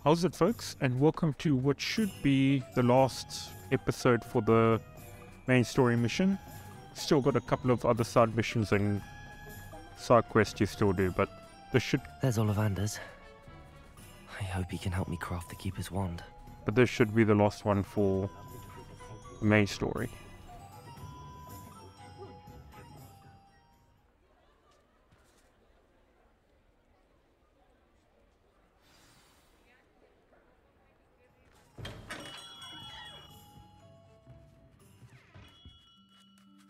How's it, folks? And welcome to what should be the last episode for the main story mission. Still got a couple of other side missions and side quests to still do, but this should... There's Ollivanders. I hope he can help me craft the Keeper's Wand. But this should be the last one for the main story.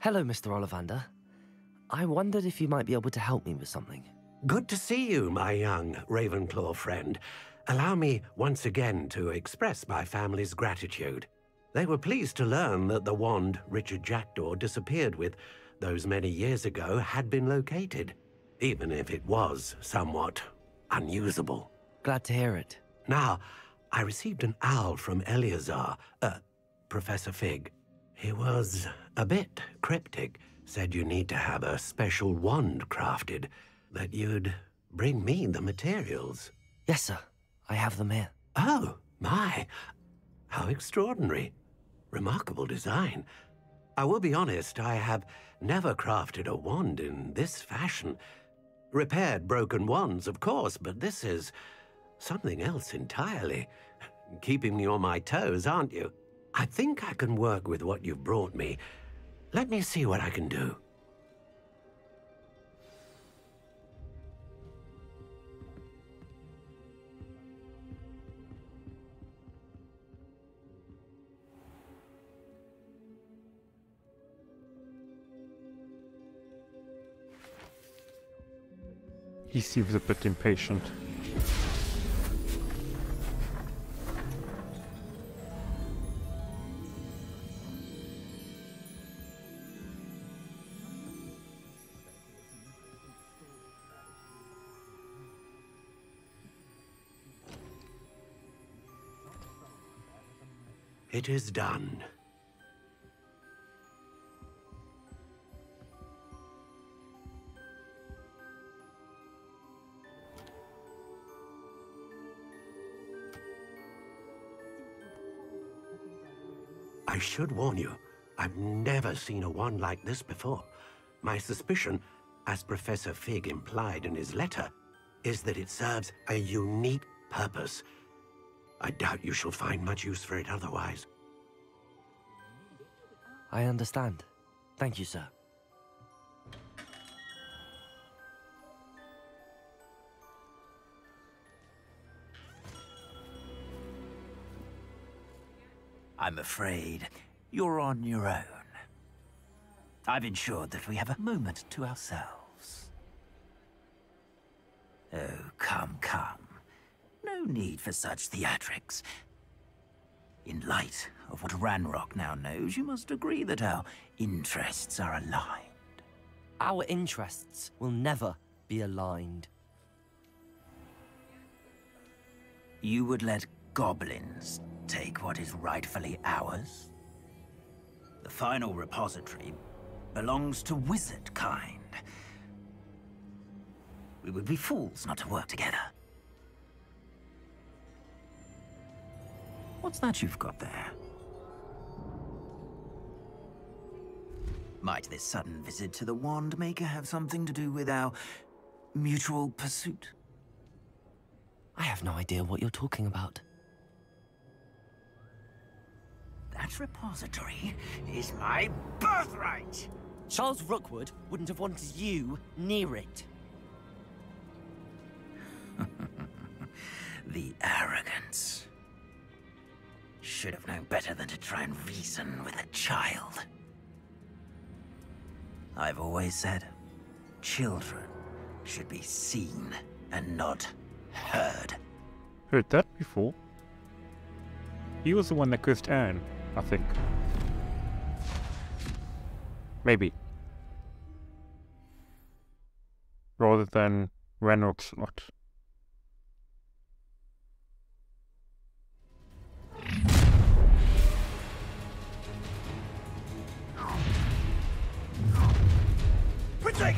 Hello, Mr. Ollivander. I wondered if you might be able to help me with something. Good to see you, my young Ravenclaw friend. Allow me once again to express my family's gratitude. They were pleased to learn that the wand Richard Jackdaw disappeared with those many years ago had been located, even if it was somewhat unusable. Glad to hear it. Now, I received an owl from Eleazar, Professor Fig. He was a bit cryptic, said you need to have a special wand crafted, that you'd bring me the materials. Yes, sir. I have them here. Oh, my. How extraordinary. Remarkable design. I will be honest, I have never crafted a wand in this fashion. Repaired broken wands, of course, but this is something else entirely. Keeping me on my toes, aren't you? I think I can work with what you've brought me. Let me see what I can do. He seems a bit impatient. It is done. I should warn you, I've never seen a wand like this before. My suspicion, as Professor Fig implied in his letter, is that it serves a unique purpose. I doubt you shall find much use for it otherwise. I understand. Thank you, sir. I'm afraid you're on your own. I've ensured that we have a moment to ourselves. Oh, come, come. No need for such theatrics. In light of what Ranrok now knows, you must agree that our interests are aligned. Our interests will never be aligned. You would let goblins take what is rightfully ours? The final repository belongs to wizard kind. We would be fools not to work together. What's that you've got there? Might this sudden visit to the Wand Maker have something to do with our mutual pursuit? I have no idea what you're talking about. That repository is my birthright! Charles Rookwood wouldn't have wanted you near it. The arrogance. Should have known better than to try and reason with a child. I've always said, children should be seen and not heard. Heard that before. He was the one that cursed Anne, I think. Maybe. Rather than Ranrok's lot.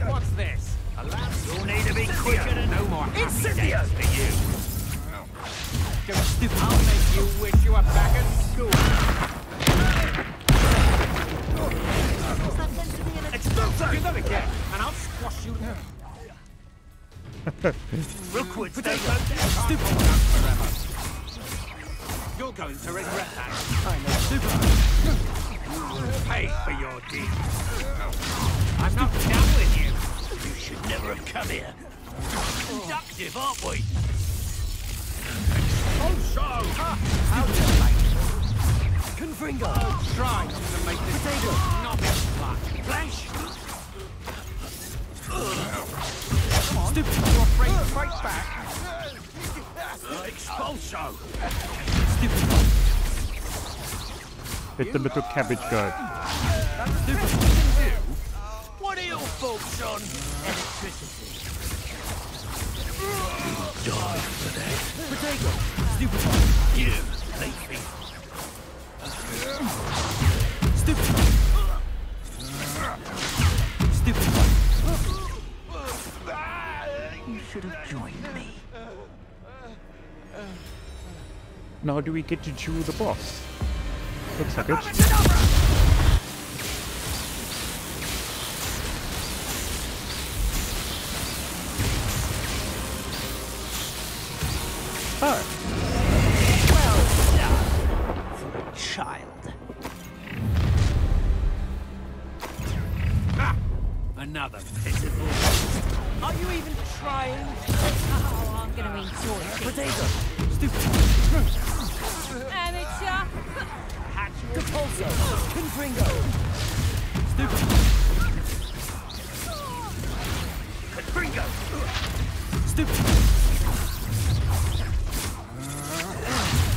What's this? You'll need to be quicker than no more. Incendio! For you. Give I'll make you wish you were back at school. Do that again, and I'll squash you. Rookwood, stay stupid forever. You're going to regret that. I know. Stupid. Pay for your deeds. I'm not done with you. You should never have come here. Conductive, aren't we? Oh, so! How do you like it? Confringo! Try not to make this potato not flat. Flesh! Come on, stupid! You're afraid to fight back? Expulso! Stupid! Hit the little cabbage guy. That's stupid thing to do. What are your thoughts on electricity? Die for that. Potato! Stupid one! You, lazy. Stupid one! Stupid one! You should have joined me. Now do we get to duel the boss? Looks like it. Oh. Well done for a child. Ah, another pitiful. Are you even trying? Oh, I'm gonna enjoy this. Potato! Stupid! Amateur! Capulso! Confringo! Stupid! Confringo! Stupid!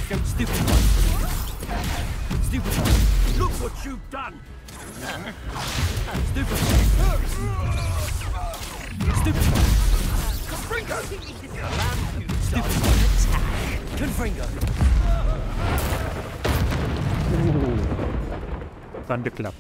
Go stupid one! Stupid one! Look what you've done! Stupid! Stupid! Confringo! Stupid one! Confringo! Thunderclap.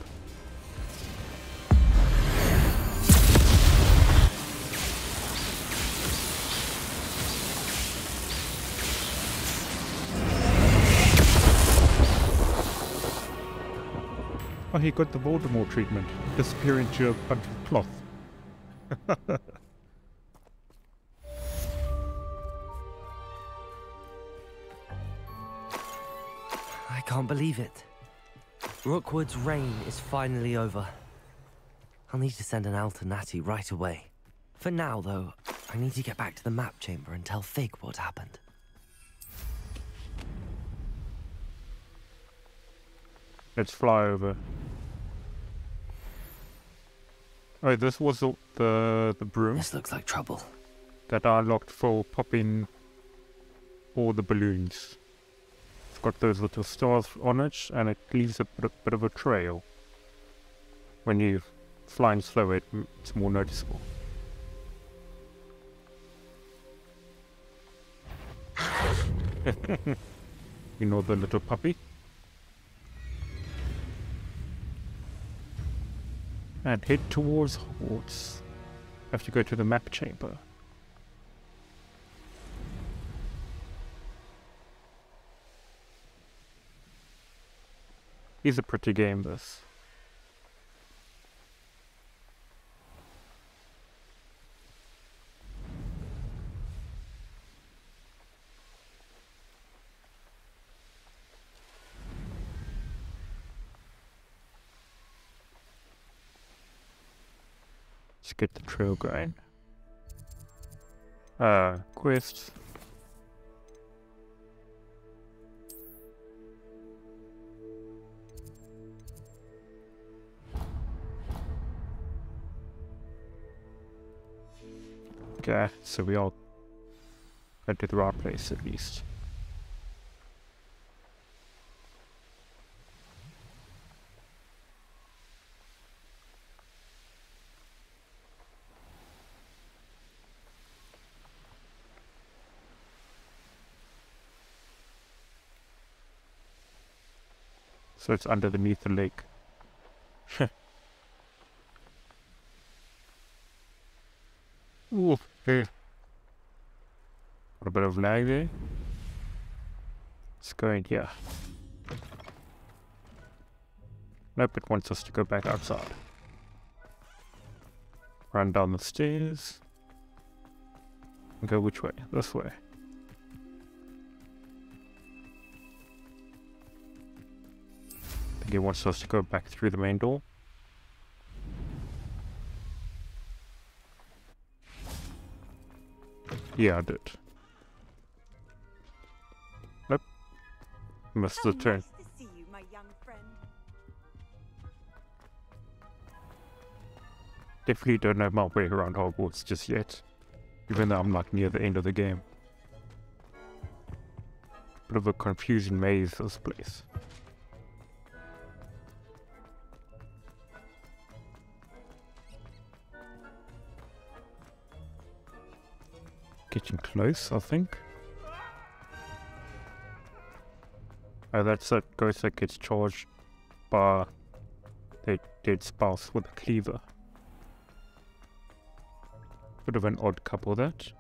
Oh, he got the Voldemort treatment. Disappear into a bunch of cloth. I can't believe it. Rookwood's reign is finally over. I'll need to send an Alternati right away. For now, though, I need to get back to the map chamber and tell Fig what happened. Let's fly over. Oh, this was the broom This looks like trouble. that I unlocked for popping all the balloons. It's got those little stars on it, and it leaves a bit of a trail. When you're flying slow, it's more noticeable. You know the little puppy? And head towards Hogwarts. Have to go to the map chamber. Is a pretty game, this. Let's get the trail going. Quests. Okay, so we all went to the right place at least. So it's underneath the lake. Ooh, hey. Got a bit of lag there. Let's go in here. Nope, it wants us to go back outside. Run down the stairs. And go which way? This way. I think it wants us to go back through the main door. Yeah, I did. Nope. Missed the turn. Nice to see you, my young friend. Definitely don't know my way around Hogwarts just yet. Even though I'm like near the end of the game. Bit of a confusing maze, this place. Getting close, I think. Oh, that's that ghost that gets charged by their dead spouse with a cleaver. Bit of an odd couple, that.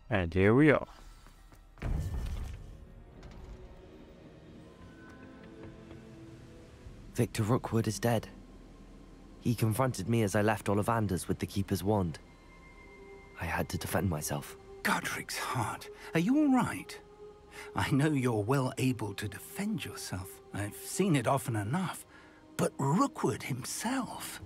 And here we are. Victor Rookwood is dead. He confronted me as I left Ollivanders with the Keeper's wand. I had to defend myself. Godric's heart, are you all right? I know you're well able to defend yourself. I've seen it often enough. But Rookwood himself...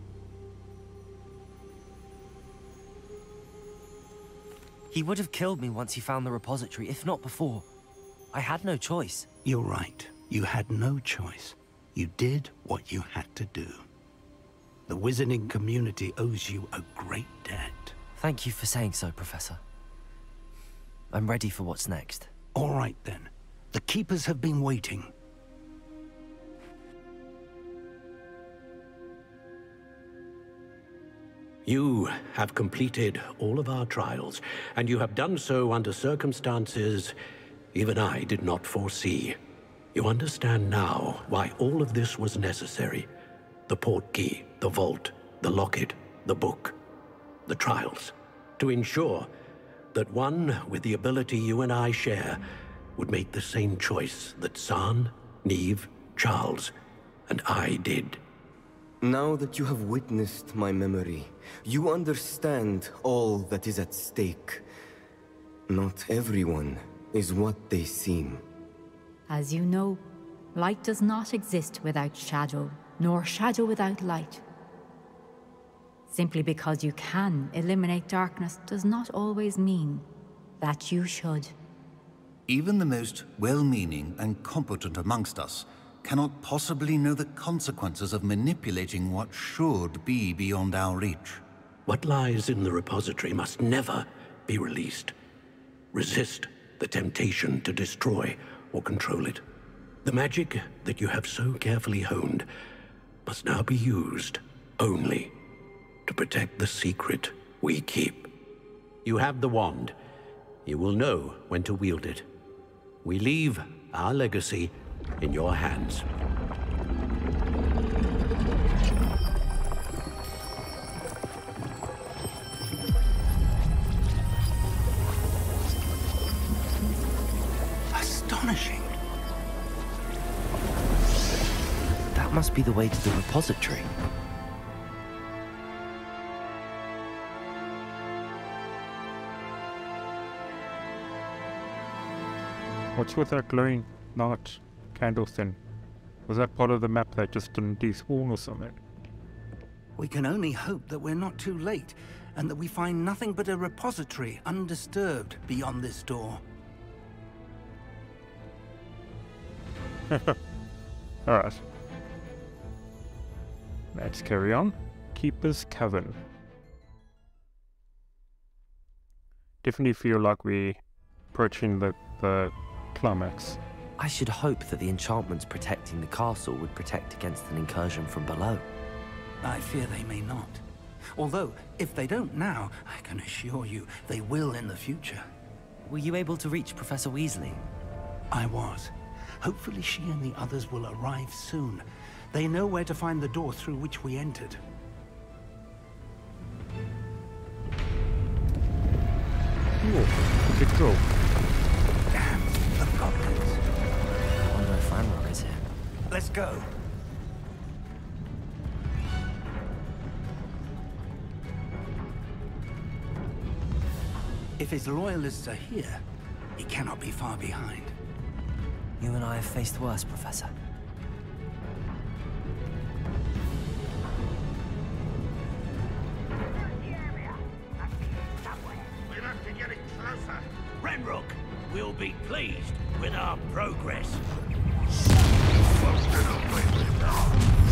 He would have killed me once he found the repository, if not before. I had no choice. You're right. You had no choice. You did what you had to do. The wizarding community owes you a great debt. Thank you for saying so, Professor. I'm ready for what's next. All right, then. The Keepers have been waiting. You have completed all of our trials, and you have done so under circumstances even I did not foresee. You understand now why all of this was necessary. The portkey, the vault, the locket, the book, the trials. To ensure that one with the ability you and I share would make the same choice that San, Neve, Charles, and I did. Now that you have witnessed my memory, you understand all that is at stake. Not everyone is what they seem. As you know, light does not exist without shadow, nor shadow without light. Simply because you can eliminate darkness does not always mean that you should. Even the most well-meaning and competent amongst us cannot possibly know the consequences of manipulating what should be beyond our reach. What lies in the repository must never be released. Resist the temptation to destroy or control it. The magic that you have so carefully honed must now be used only to protect the secret we keep. You have the wand. You will know when to wield it. We leave our legacy in your hands. Astonishing. That must be the way to the repository. What's with that glowing night candle thing? Was that part of the map that just didn't despawn or something? We can only hope that we're not too late, and that we find nothing but a repository undisturbed beyond this door. Alright. Let's carry on. Keeper's Cavern. Definitely feel like we're approaching the climax. I should hope that the enchantments protecting the castle would protect against an incursion from below. I fear they may not. Although, if they don't now, I can assure you they will in the future. Were you able to reach Professor Weasley? I was. Hopefully she and the others will arrive soon. They know where to find the door through which we entered. Oh, big troll. Damn, the goblins. I wonder if Ranrok is here. Let's go. If his loyalists are here, he cannot be far behind. You and I have faced worse, Professor. We'll have to get it closer. Ranrok will be pleased with our progress.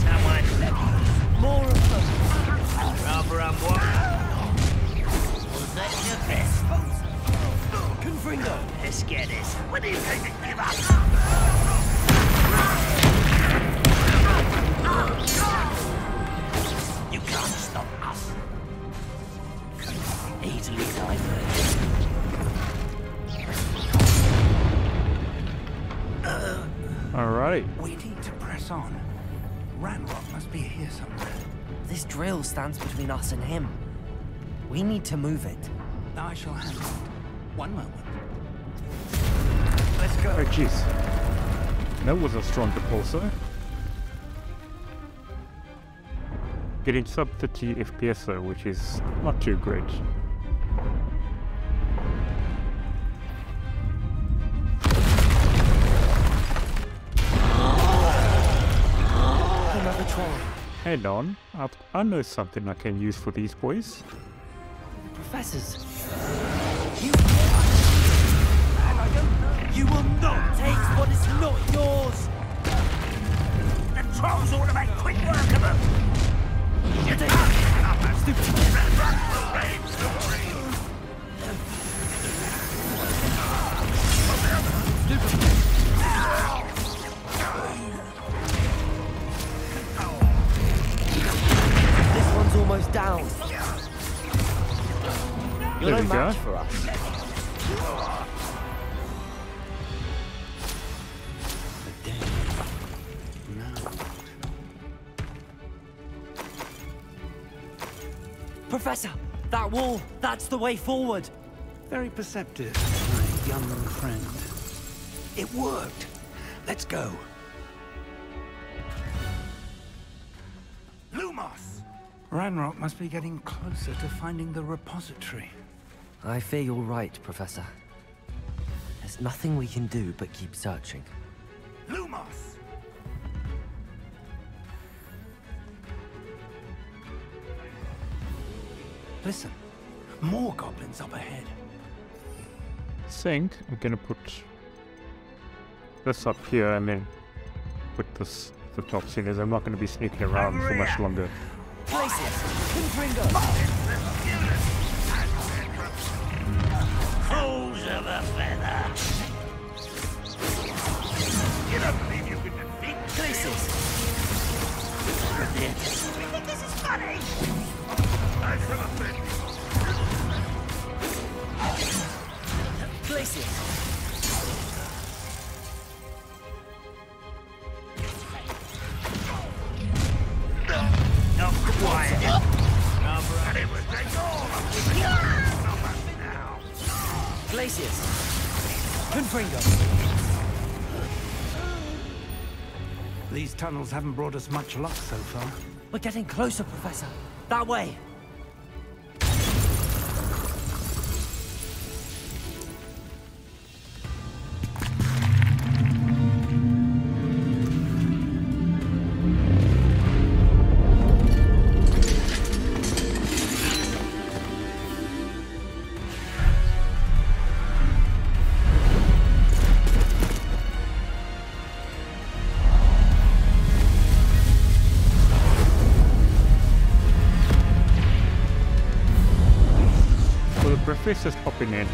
Someone let us. More of them. Rather unwise. Was that your best? Confringo. Let's get this. When do you think to give up? You can't stop us. Easily diverted. Alright. We need to press on. Ranrok must be here somewhere. This drill stands between us and him. We need to move it. I shall handle it. One moment. Let's go. Oh, jeez. That was a strong repulsor. Getting sub 30 FPS though, which is not too great. Another troll. Hang on, I know something I can use for these boys. Professors. You will not Take what is not yours. The trolls ought to make quick work of them. You take This one's almost down. You're There no we go. match for us. Professor, that wall, that's the way forward. Very perceptive, my young friend. It worked. Let's go. Lumos! Ranrok must be getting closer to finding the repository. I fear you're right, Professor. There's nothing we can do but keep searching. Lumos! Listen, more goblins up ahead. Think I'm gonna put this up here and then put this the top scene. I'm not gonna be sneaking around for much longer. Places! Confringo! Fools of a feather! You don't believe you can defeat Places! You think this is funny? I shall offend you. Places! Not quiet. And it would take all of you. Not much now. Places! Confringo! These tunnels haven't brought us much luck so far. We're getting closer, Professor. That way! Professor's popping in.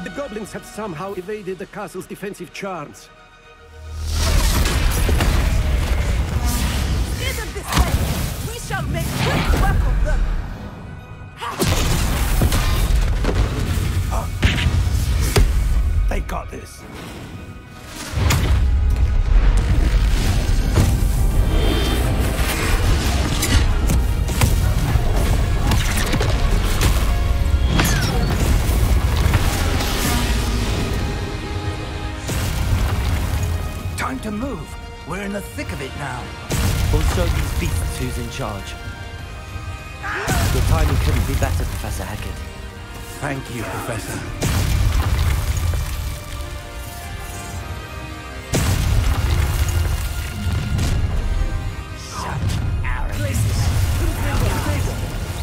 The goblins have somehow evaded the castle's defensive charms. Steer them this way! We shall make quick work of them! They got this. Time to move. We're in the thick of it now. We'll show these beasts who's in charge. Your timing couldn't be better, Professor Hecat. Thank you, Professor.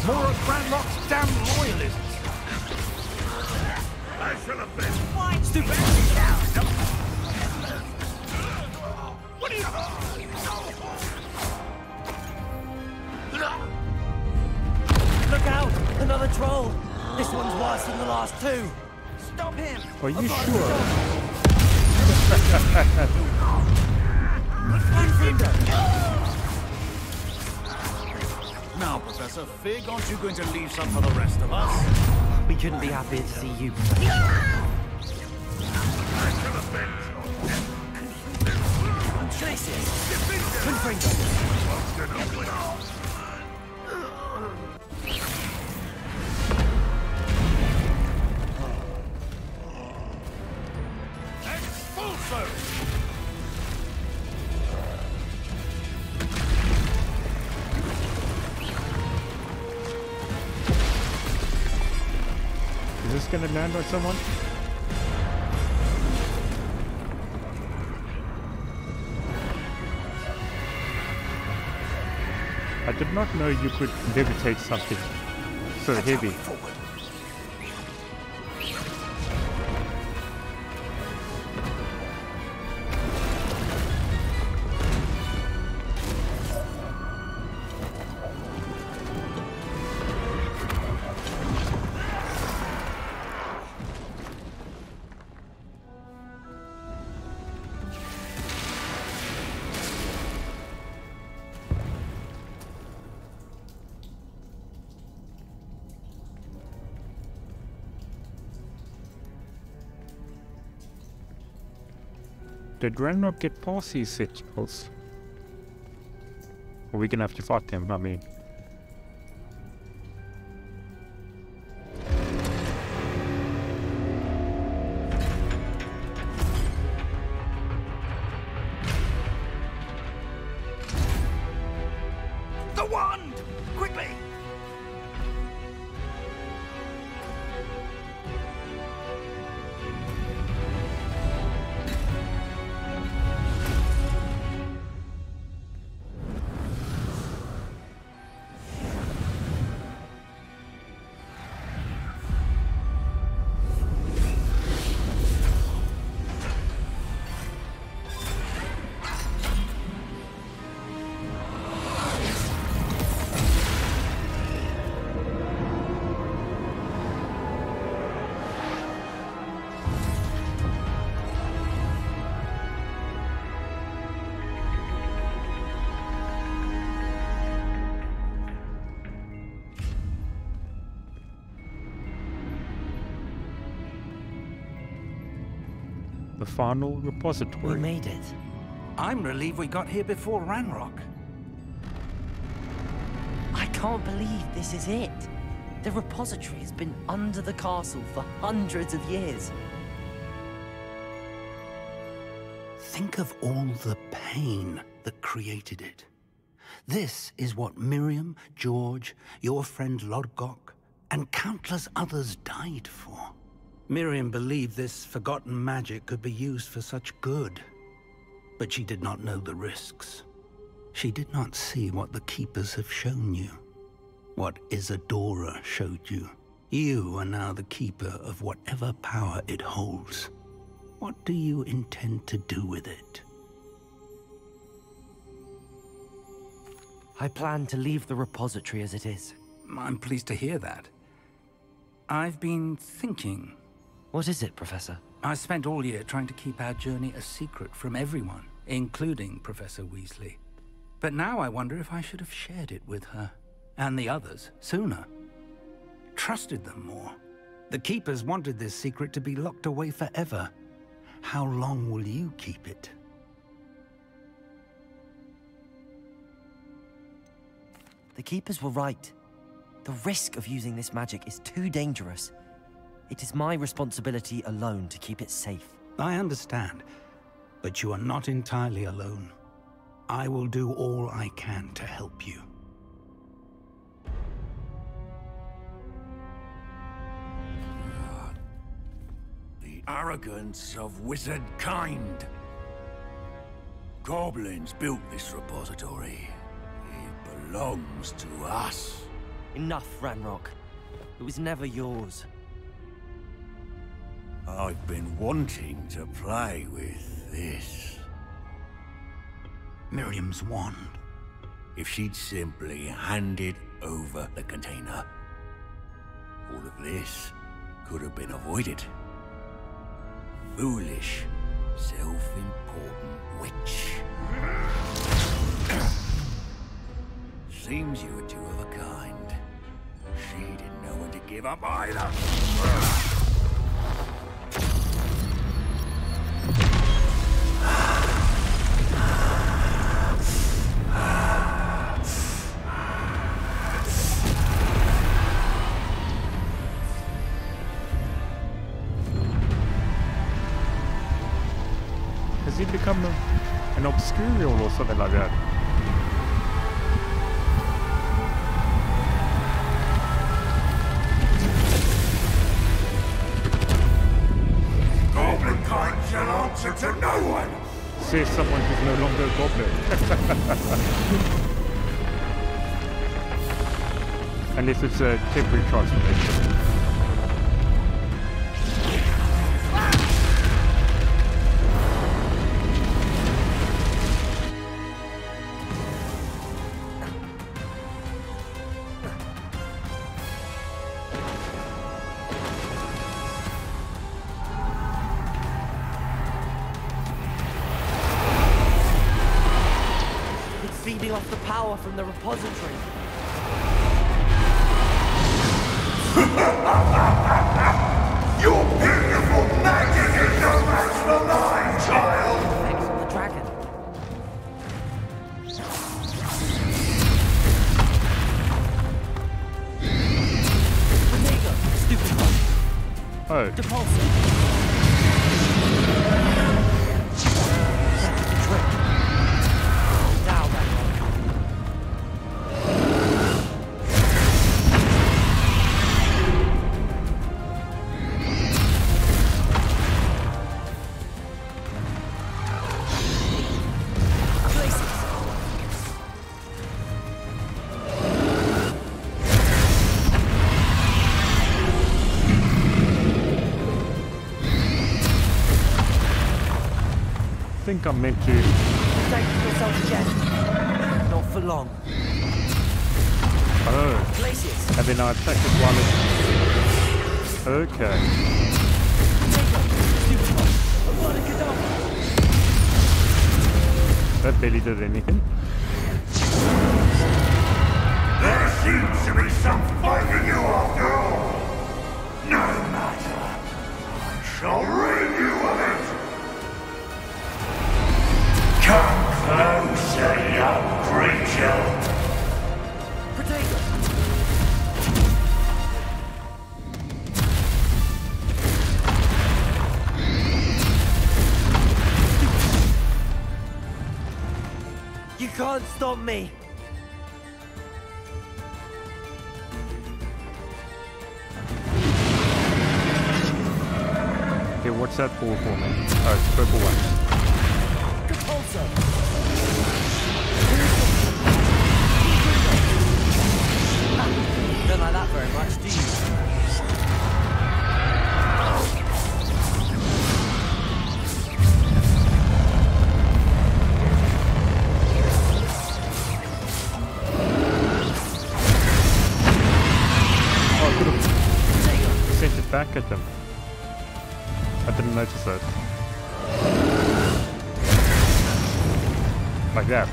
More of Ranrok's damn loyalists! I shall have been. Stupid! What are you... Look out! Another troll! This one's worse than the last two! Stop him! Are you sure? Now, Professor Fig, aren't you going to leave some for the rest of us? We couldn't be happier to see you, Professor. Is this gonna land on someone? I did not know you could levitate something so heavy. Did Ranrok get past these sentinels? Are we gonna have to fight them? I mean... The wand! Quickly! The final repository. We made it. I'm relieved we got here before Ranrok. I can't believe this is it. The repository has been under the castle for hundreds of years. Think of all the pain that created it. This is what Miriam, George, your friend Lodgok, and countless others died for. Miriam believed this forgotten magic could be used for such good, but she did not know the risks. She did not see what the Keepers have shown you, what Isadora showed you. You are now the Keeper of whatever power it holds. What do you intend to do with it? I plan to leave the repository as it is. I'm pleased to hear that. I've been thinking. What is it, Professor? I spent all year trying to keep our journey a secret from everyone, including Professor Weasley. But now I wonder if I should have shared it with her, and the others, sooner. Trusted them more. The Keepers wanted this secret to be locked away forever. How long will you keep it? The Keepers were right. The risk of using this magic is too dangerous. It is my responsibility alone to keep it safe. I understand. But you are not entirely alone. I will do all I can to help you. The arrogance of wizard kind. Goblins built this repository. It belongs to us. Enough, Ranrok. It was never yours. I've been wanting to play with this. Miriam's wand. If she'd simply handed over the container, all of this could have been avoided. Foolish, self-important witch. Seems you were two of a kind. She didn't know when to give up either. Has he become an obscurial or something like that? Goblin kind shall answer to no one! Says someone who's no longer a goblin. Unless it's a temporary transformation. Feeding off the power from the repository. Your beautiful magic is no match for mine, child! Thanks to the dragon. Renego, stupid one. Oh. Depulsor. That's the trick. Now, Ranrok. I think I'm meant to. Protect yourself again. Not for long. Oh. Glaciers. And then I attack it while it's. Okay. That barely did anything. There seems to be some fight in you after all. No matter. I shall rid you of it. Come closer, young creature. Protego. You can't stop me. Okay, what's that for me? Oh, it's the purple one. Don't like that very much, do you? Oh, I could have sent it back at them. I didn't notice that. Like that.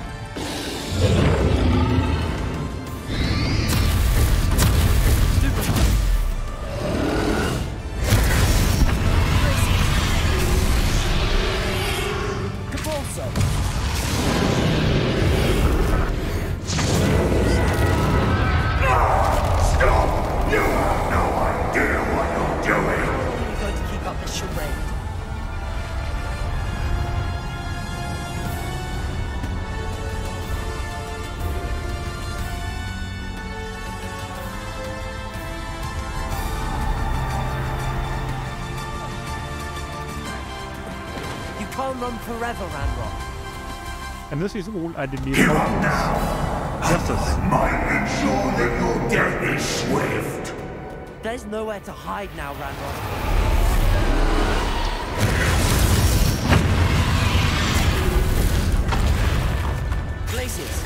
Stop! You have no idea what you're doing! You're going to keep up this charade. can't run forever, Ranrok. And this is all I didn't even notice. Justice. Might ensure that your death is swift. There's nowhere to hide now, Ranrok. Glaciers.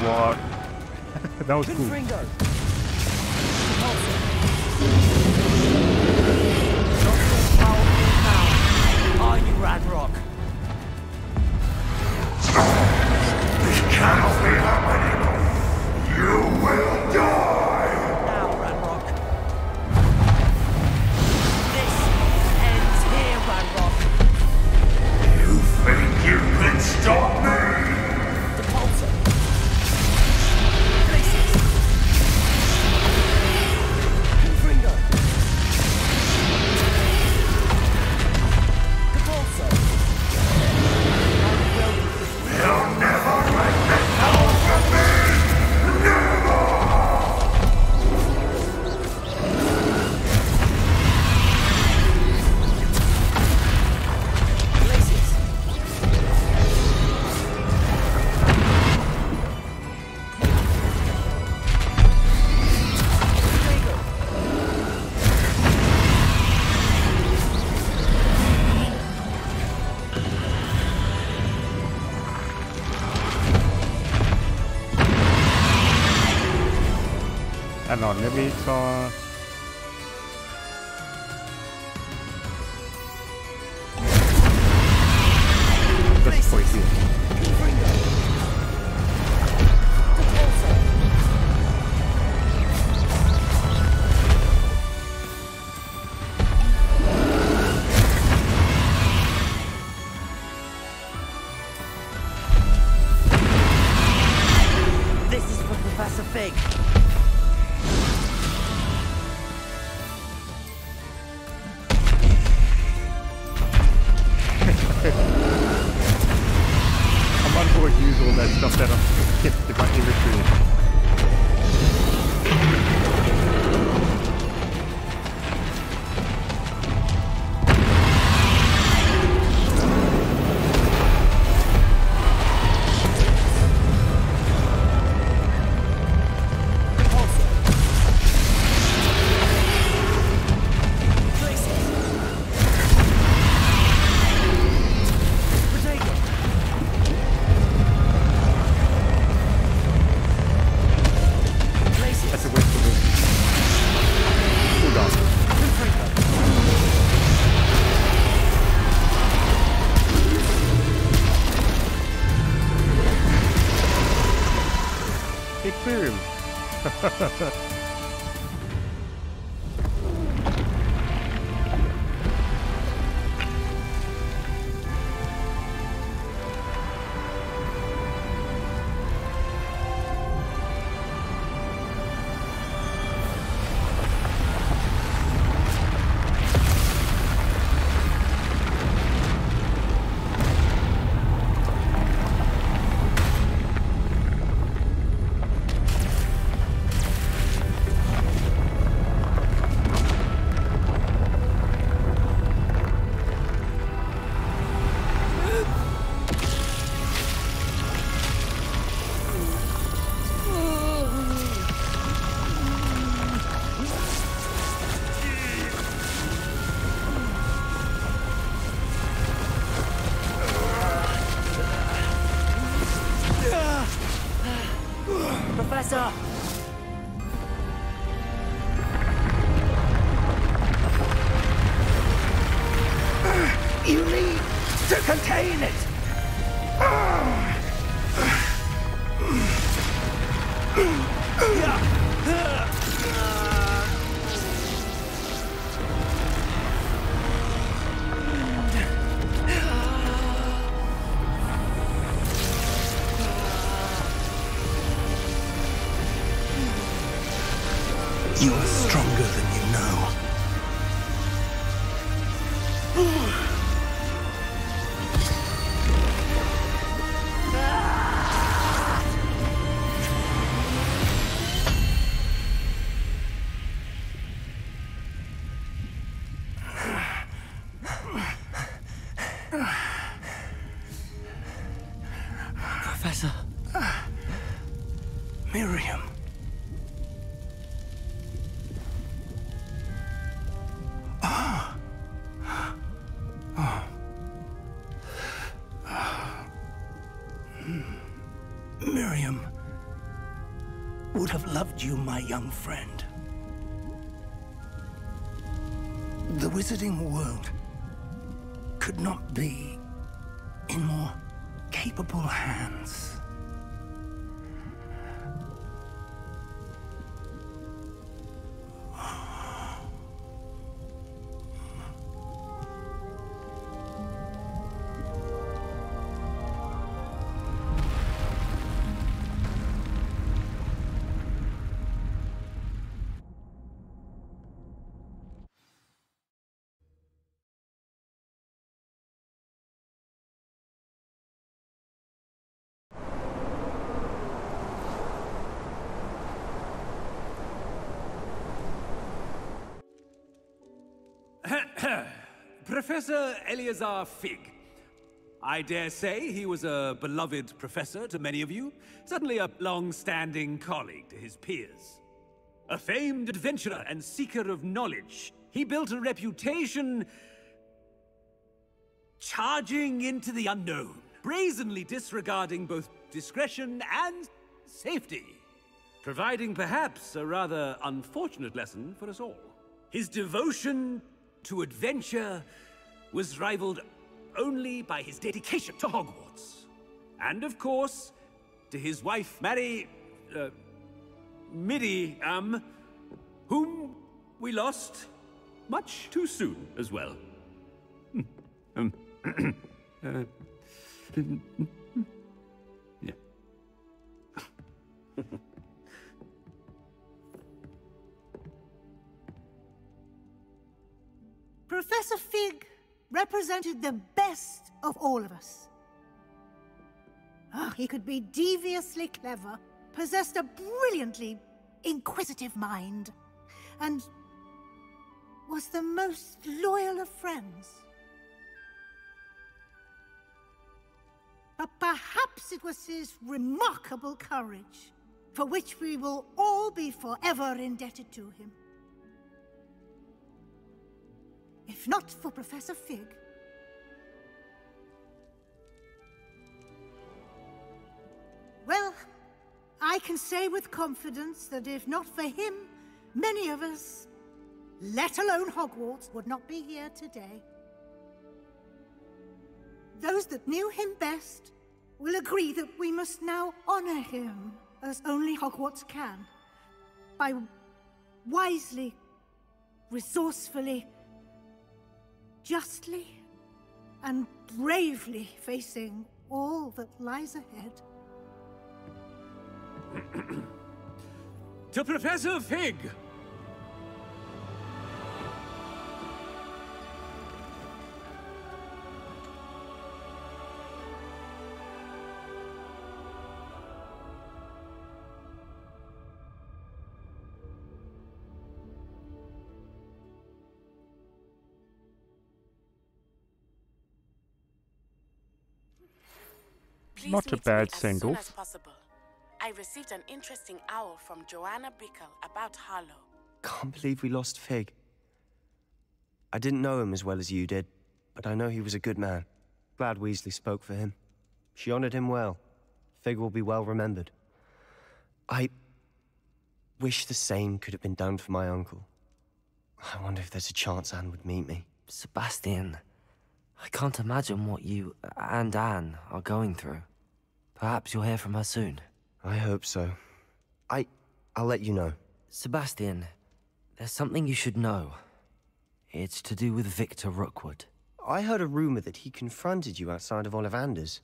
What? That was cool. Confringo. Are you, Ranrok? This cannot be happening. You will die. Now, Ranrok. This ends here, Ranrok. You think you can stop me? Depulso. Places. Confringo. Depulso. I will. You'll never break the power from me! Never! Places. And on Levitar. That's quite here. This is for Professor Fig. I might as well use all that stuff that I've kept in my inventory. Aquarium. Professor! You need to contain it! You are stronger than you know. Miriam. Ah. Oh. Miriam would have loved you, my young friend. The wizarding world could not be in more capable hands. Professor Eleazar Fig. I dare say he was a beloved professor to many of you, certainly a long-standing colleague to his peers. A famed adventurer and seeker of knowledge, he built a reputation charging into the unknown, brazenly disregarding both discretion and safety, providing perhaps a rather unfortunate lesson for us all. His devotion to adventure was rivaled only by his dedication to Hogwarts. And of course, to his wife, Miriam, whom we lost much too soon as well. Yeah. Professor Fig represented the best of all of us. He could be deviously clever, possessed a brilliantly inquisitive mind, and was the most loyal of friends. But perhaps it was his remarkable courage, for which we will all be forever indebted to him. If not for Professor Fig, well, I can say with confidence that if not for him, many of us, let alone Hogwarts, would not be here today. Those that knew him best will agree that we must now honor him as only Hogwarts can, by wisely, resourcefully, justly and bravely facing all that lies ahead. To Professor Fig! Not a bad send-off. I received an interesting owl from Joanna Bickle about Harlow. Can't believe we lost Fig. I didn't know him as well as you did, but I know he was a good man. Glad Weasley spoke for him. She honored him well. Fig will be well remembered. I wish the same could have been done for my uncle. I wonder if there's a chance Anne would meet me. Sebastian, I can't imagine what you and Anne are going through. Perhaps you'll hear from her soon. I hope so. I'll let you know. Sebastian, there's something you should know. It's to do with Victor Rookwood. I heard a rumor that he confronted you outside of Ollivanders.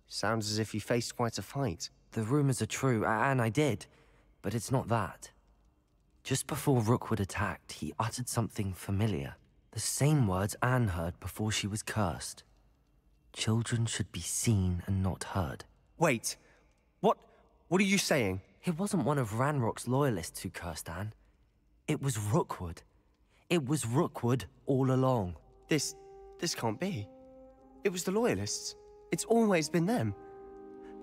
Sounds as if you faced quite a fight. The rumors are true, and I did, but it's not that. Just before Rookwood attacked, he uttered something familiar. The same words Anne heard before she was cursed. Children should be seen and not heard. Wait, what are you saying? It wasn't one of Ranrok's loyalists who cursed Anne. It was Rookwood. It was Rookwood all along. This can't be. It was the loyalists. It's always been them.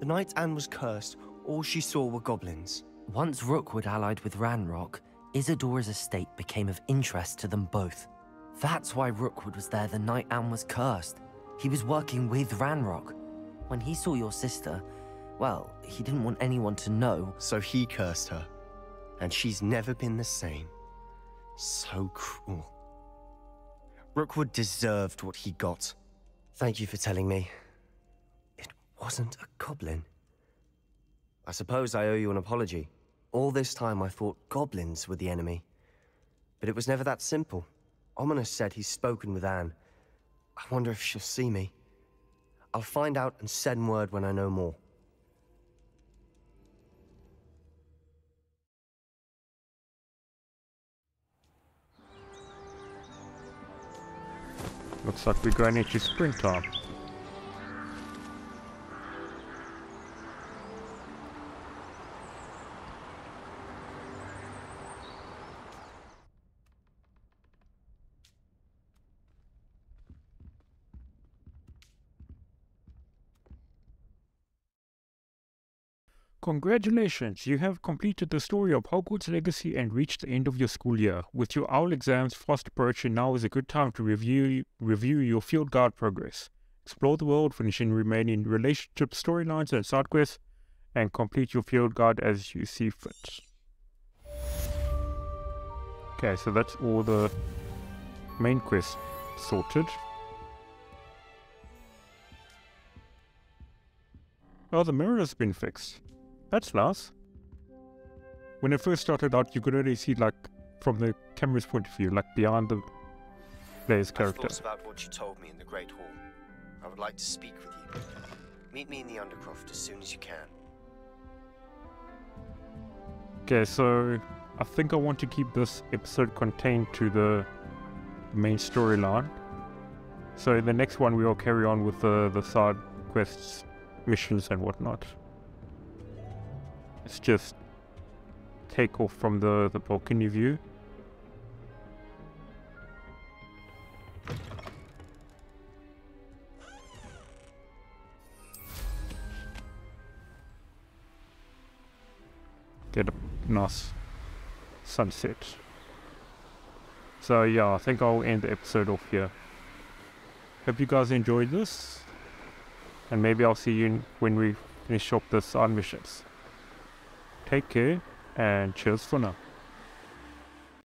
The night Anne was cursed, all she saw were goblins. Once Rookwood allied with Ranrok, Isadora's estate became of interest to them both. That's why Rookwood was there the night Anne was cursed. He was working with Ranrok. When he saw your sister, well, he didn't want anyone to know. So he cursed her. And she's never been the same. So cruel. Rookwood deserved what he got. Thank you for telling me. It wasn't a goblin. I suppose I owe you an apology. All this time I thought goblins were the enemy. But it was never that simple. Ominous said he's spoken with Anne. I wonder if she'll see me. I'll find out and send word when I know more. Looks like we're going into springtime. Congratulations, you have completed the story of Hogwarts Legacy and reached the end of your school year. With your owl exams fast approaching, now is a good time to review your field guide progress. Explore the world, finishing remaining relationship storylines and side quests, and complete your field guide as you see fit. Okay, so that's all the main quests sorted. Oh, the mirror has been fixed. That's nice. When it first started out, you could only see, like, from the camera's point of view, like behind the player's character. I've thought about what you told me in the Great Hall. I would like to speak with you. Meet me in the Undercroft as soon as you can. Okay, so I think I want to keep this episode contained to the main storyline. So in the next one, we will carry on with the side quests, missions and whatnot. Let's just take off from the balcony view. Get a nice sunset. So yeah, I think I'll end the episode off here. Hope you guys enjoyed this. And maybe I'll see you when we finish up the side missions. Take care, and cheers for now.